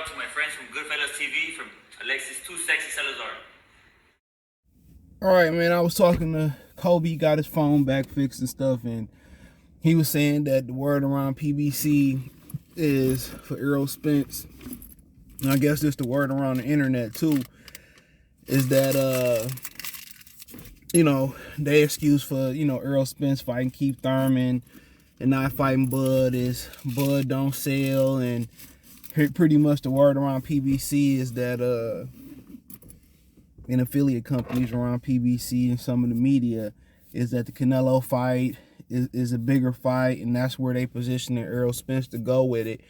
out to my friends from Goodfellas TV, from Alexis Too Sexy Salazar. All right, man. I was talking to Kobe, got his phone back fixed and stuff, and he was saying that the word around PBC is for Errol Spence. And I guess it's the word around the internet too. Is that their excuse for Errol Spence fighting Keith Thurman and not fighting Bud is Bud don't sell, and pretty much the word around PBC is that in affiliate companies around PBC and some of the media is that the Canelo fight is a bigger fight, and that's where they position Errol Spence to go with it.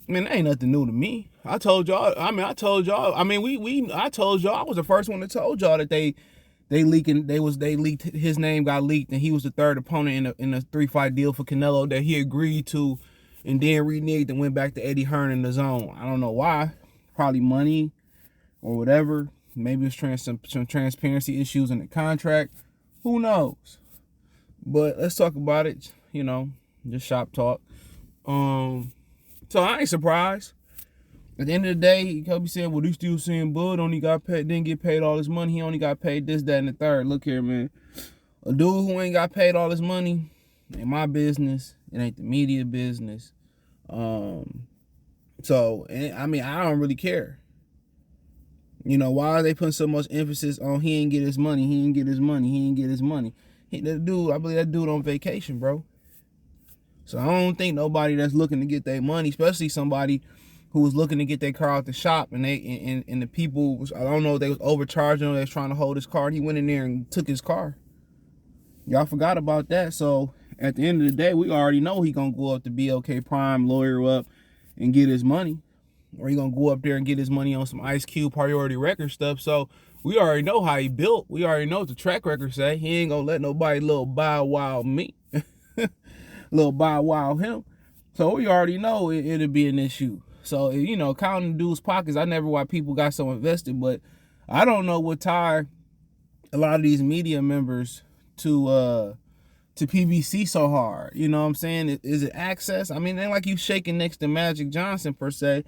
I mean, that ain't nothing new to me. I told y'all. I told y'all. I was the first one that told y'all that they leaked his name got leaked, and he was the third opponent in a 3-fight deal for Canelo that he agreed to, and then reneged and went back to Eddie Hearn in the zone. I don't know why. Probably money or whatever. Maybe it's some transparency issues in the contract. Who knows? But let's talk about it. Just shop talk. So I ain't surprised. At the end of the day, Kobe said, well, you still seeing Bud only got paid, didn't get paid all his money. He only got paid this, that, and the third. Look here, man. A dude who ain't got paid all his money ain't my business. It ain't the media business. I don't really care. Why are they putting so much emphasis on he ain't get his money, he ain't get his money, he ain't get his money? I believe that dude on vacation, bro. So I don't think nobody that's looking to get their money, especially somebody who was looking to get their car out the shop, and the people, I don't know if they was overcharging or they was trying to hold his car, and he went in there and took his car. Y'all forgot about that. So at the end of the day, we already know he gonna go up to BLK Prime, lawyer up, and get his money. Or he gonna go up there and get his money on some Ice Cube priority record stuff. So we already know how he built. We already know what the track record say. He ain't gonna let nobody little bow wow me. Little bow wow him. So we already know it'll be an issue. So, counting dudes' pockets, I never why people got so invested, but I don't know what tied a lot of these media members to PBC so hard. You know what I'm saying? Is it access? I mean, it ain't like you shaking next to Magic Johnson per se.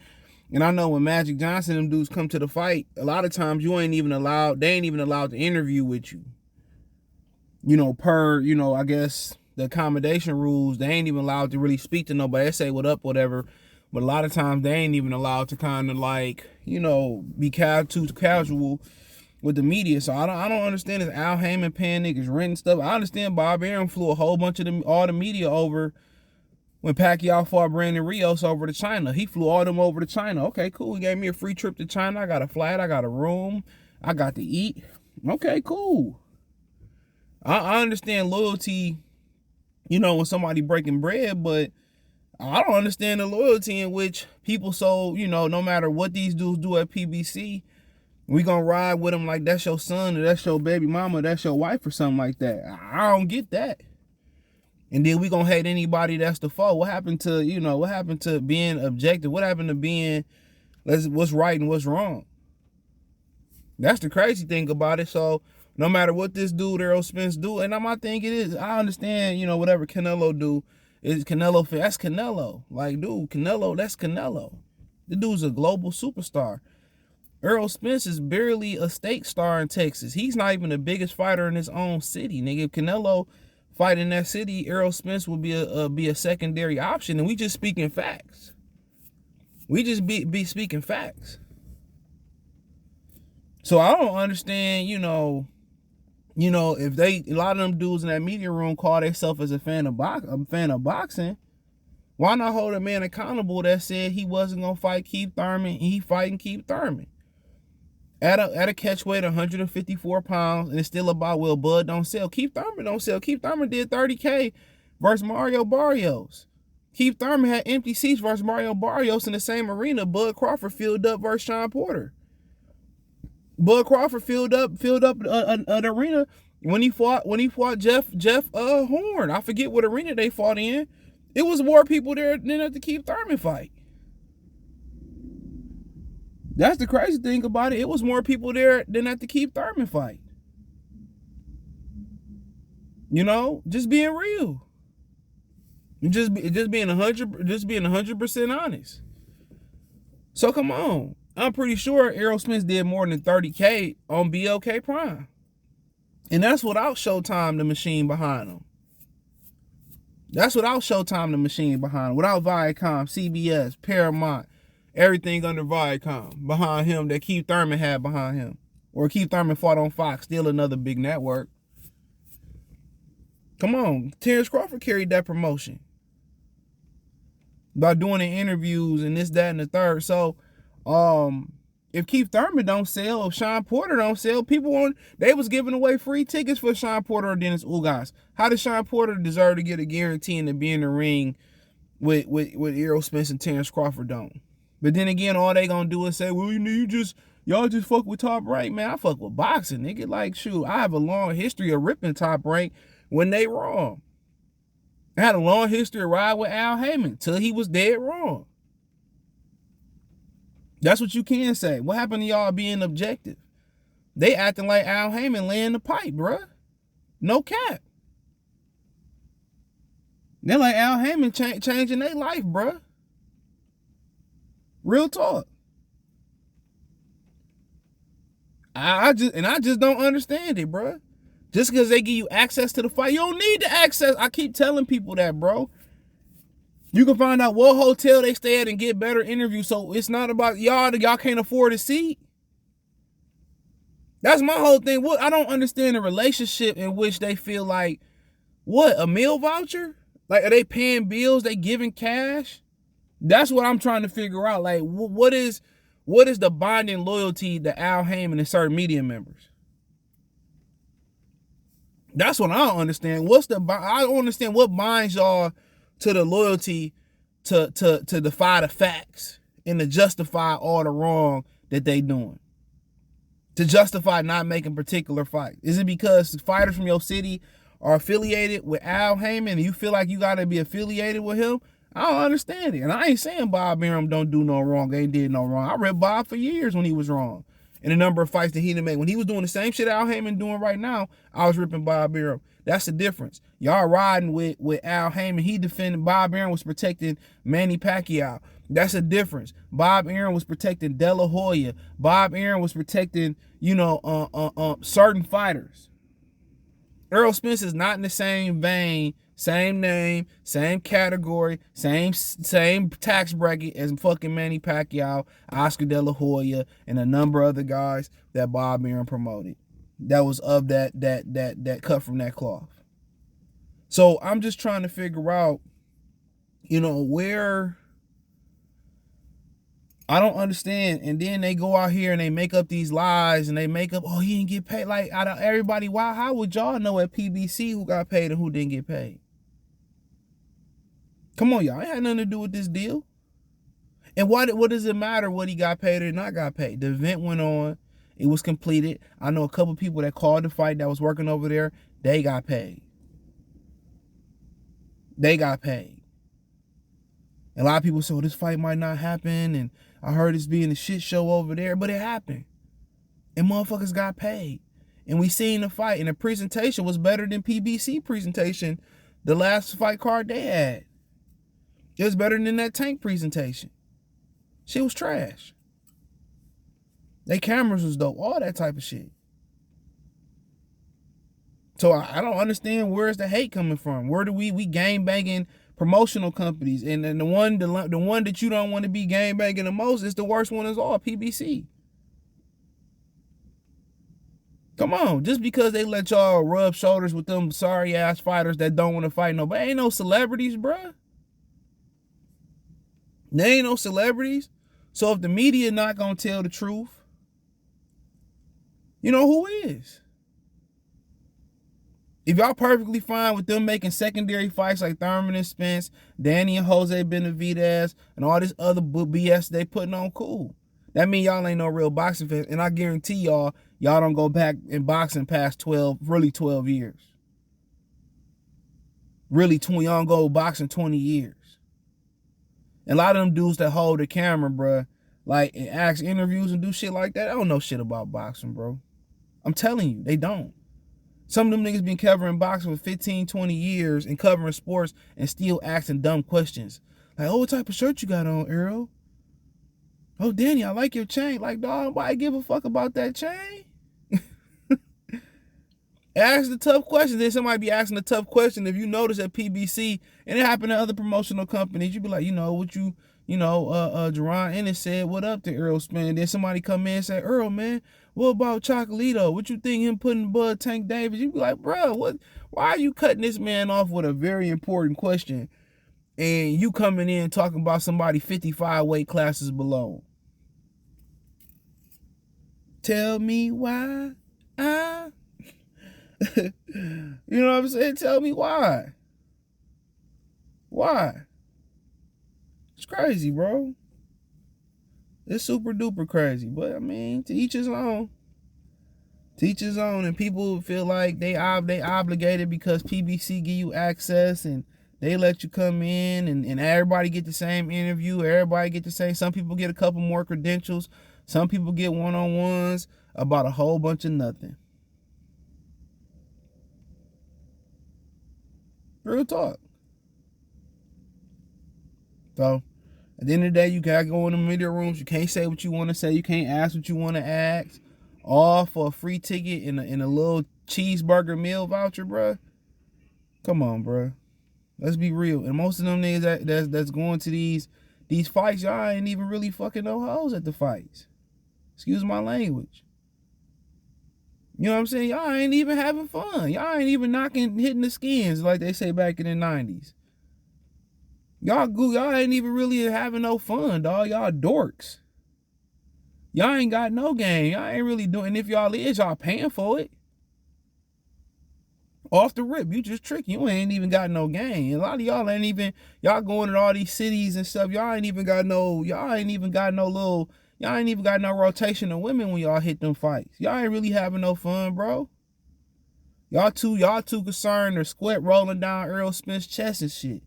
And I know when Magic Johnson, them dudes come to the fight, a lot of times they ain't even allowed to interview with you. I guess the accommodation rules, they ain't even allowed to really speak to nobody. They say what up, whatever. But a lot of times they ain't even allowed to kind of be too casual with the media. So I don't understand this Al Heyman paying niggas rent and stuff. I understand Bob Arum flew a whole bunch of all the media over when Pacquiao fought Brandon Rios over to China. He flew all them over to China. Okay, cool. He gave me a free trip to China. I got a flight. I got a room. I got to eat. Okay, cool. I understand loyalty, when somebody breaking bread, but I don't understand the loyalty in which people no matter what these dudes do at PBC, we gonna ride with them like that's your son or that's your baby mama, or that's your wife or something like that. I don't get that. And then we gonna hate anybody that's the foe. What happened to being objective? What happened to being what's right and what's wrong? That's the crazy thing about it. So no matter what this dude Errol Spence do, and my thing it is, I understand, whatever Canelo do, is Canelo, that's Canelo. Like, dude, Canelo, that's Canelo. The dude's a global superstar. Errol Spence is barely a state star in Texas. He's not even the biggest fighter in his own city. Nigga, if Canelo fight in that city, Errol Spence will be a secondary option, and we just speaking facts. We just be speaking facts. So I don't understand, if a lot of them dudes in that media room call themselves as a fan of boxing, why not hold a man accountable that said he wasn't gonna fight Keith Thurman and he fighting Keith Thurman at a catch weight 154 pounds, and it's still about, well, Bud don't sell. Keith Thurman don't sell. Keith Thurman did 30K versus Mario Barrios. Keith Thurman had empty seats versus Mario Barrios in the same arena. Bud Crawford filled up versus Sean Porter. Bud Crawford filled up an arena when he fought Jeff Horn. I forget what arena they fought in. It was more people there than at the Keith Thurman fight. That's the crazy thing about it. It was more people there than at the Keith Thurman fight. Just being real. Just being 100% honest. So come on. I'm pretty sure Errol Spence did more than 30K on BLK Prime. And that's without Showtime, the machine behind him. That's without Showtime, the machine behind him. Without Viacom, CBS, Paramount, everything under Viacom behind him that Keith Thurman had behind him. Or Keith Thurman fought on Fox, still another big network. Come on. Terence Crawford carried that promotion by doing the interviews and this, that, and the third. So, if Keith Thurman don't sell, if Sean Porter don't sell, they was giving away free tickets for Sean Porter or Dennis Ugas. How does Sean Porter deserve to get a guarantee and to be in the ring with Errol Spence and Terence Crawford don't? But then again, all they gonna do is say, well, y'all just fuck with Top Rank, man. I fuck with boxing, nigga. Like, shoot, I have a long history of ripping Top Rank when they wrong. I had a long history of ride with Al Heyman till he was dead wrong. That's what you can say. What happened to y'all being objective? They acting like Al Heyman laying the pipe, bruh. No cap. They're like Al Heyman changing their life, bruh. Real talk. I just don't understand it, bruh. Just because they give you access to the fight, you don't need the access. I keep telling people that, bro. You can find out what hotel they stay at and get better interviews. So it's not about y'all can't afford a seat. That's my whole thing. I don't understand the relationship in which they feel like, what, a meal voucher? Like, are they paying bills? They giving cash? That's what I'm trying to figure out. Like, what is the binding loyalty to Al Heyman and certain media members? That's what I don't understand. I don't understand what binds y'all to the loyalty to defy the facts and to justify all the wrong that they doing. To justify not making particular fights. Is it because fighters from your city are affiliated with Al Heyman and you feel like you got to be affiliated with him? I don't understand it. And I ain't saying Bob Arum don't do no wrong. Ain't did no wrong. I read Bob for years when he was wrong. And the number of fights that he didn't make. When he was doing the same shit Al Heyman doing right now, I was ripping Bob Arum. That's the difference. Y'all riding with Al Heyman. He defended. Bob Arum was protecting Manny Pacquiao. That's a difference. Bob Arum was protecting De La Hoya. Bob Arum was protecting, certain fighters. Errol Spence is not in the same vein, same name, same category, same tax bracket as fucking Manny Pacquiao, Oscar De La Hoya, and a number of other guys that Bob Arum promoted. That was of that cut from that cloth. So I'm just trying to figure out, where I don't understand. And then they go out here and they make up these lies and they make up, oh, he didn't get paid. Like, out of everybody, how would y'all know at PBC who got paid and who didn't get paid? Come on, y'all. It had nothing to do with this deal. And what does it matter what he got paid or not got paid? The event went on. It was completed. I know a couple people that called the fight that was working over there. They got paid. They got paid. A lot of people say, well, this fight might not happen. And I heard it's being a shit show over there. But it happened. And motherfuckers got paid. And we seen the fight. And the presentation was better than PBC presentation. The last fight card they had. It was better than that Tank presentation. Shit was trash. They cameras was dope. All that type of shit. So I don't understand where's the hate coming from. Where do we game banging promotional companies, and the one that you don't want to be game banging the most is the worst one is all, PBC. Come on, just because they let y'all rub shoulders with them sorry ass fighters that don't want to fight nobody, ain't no celebrities, bruh. They ain't no celebrities. So if the media not gonna tell the truth, who is? If y'all perfectly fine with them making secondary fights like Thurman and Spence, Danny and Jose Benavidez, and all this other BS they putting on, cool. That mean y'all ain't no real boxing fans. And I guarantee y'all don't go back in boxing past 12 years. Really, y'all don't go boxing 20 years. And a lot of them dudes that hold the camera, bruh, like, and ask interviews and do shit like that, I don't know shit about boxing, bro. I'm telling you, they don't. Some of them niggas been covering boxing for 15, 20 years and covering sports and still asking dumb questions. Like, oh, what type of shirt you got on, Errol? Oh, Danny, I like your chain. Like, dog, nobody give a fuck about that chain. Ask the tough question. Then somebody be asking the tough question. If you notice at PBC, and it happened to other promotional companies, you be like, Jerron Ennis said, what up to Errol Spence? And then somebody come in and say, Errol, man, what about Chocolito? What you think him putting Bud Tank Davis? You be like, bro, why are you cutting this man off with a very important question? And you coming in talking about somebody 55 weight classes below. Tell me why you know what I'm saying? Tell me why. Why? It's crazy, bro. It's super duper crazy. But I mean, to each his own. To each his own. And people feel like they obligated because PBC give you access and they let you come in and everybody get the same interview. Everybody get the same. Some people get a couple more credentials. Some people get one-on-ones about a whole bunch of nothing. Real talk. So, at the end of the day, you gotta go in the media rooms. You can't say what you want to say. You can't ask what you want to ask. All for a free ticket and a little cheeseburger meal voucher, bruh. Come on, bruh. Let's be real. And most of them niggas that's going to these fights, y'all ain't even really fucking no hoes at the fights. Excuse my language. You know what I'm saying? Y'all ain't even having fun. Y'all ain't even hitting the skins like they say back in the 90s. Y'all ain't even really having no fun, dog. Y'all dorks. Y'all ain't got no game. Y'all ain't really doing. If y'all is, y'all paying for it. Off the rip, you just tricky. You ain't even got no game. A lot of y'all ain't even. Y'all going to all these cities and stuff. Y'all ain't even got no rotation of women when y'all hit them fights. Y'all ain't really having no fun, bro. Y'all too concerned or sweat rolling down Errol Spence's chest and shit.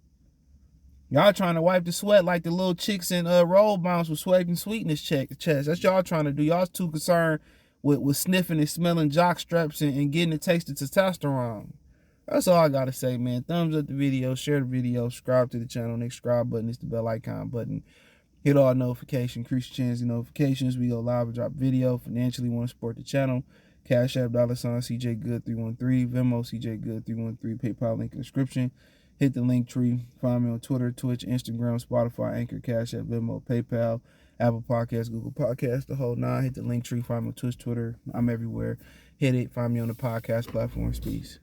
Y'all trying to wipe the sweat like the little chicks in roll bounce with swiping sweetness chest. That's y'all trying to do. Y'all too concerned with sniffing and smelling jock straps and getting a taste of testosterone. That's all I gotta say, man. Thumbs up the video, share the video, subscribe to the channel. Next subscribe button is the bell icon button. Hit all notifications, increase your chance of notifications. We go live and drop video. Financially want to support the channel. Cash App $CJ Good 313, Venmo CJ Good 313, PayPal link in the description. Hit the link tree. Find me on Twitter, Twitch, Instagram, Spotify, Anchor, Cash App, Venmo, PayPal, Apple Podcasts, Google Podcasts, the whole nine. Hit the link tree. Find me on Twitch, Twitter. I'm everywhere. Hit it. Find me on the podcast platforms. Peace.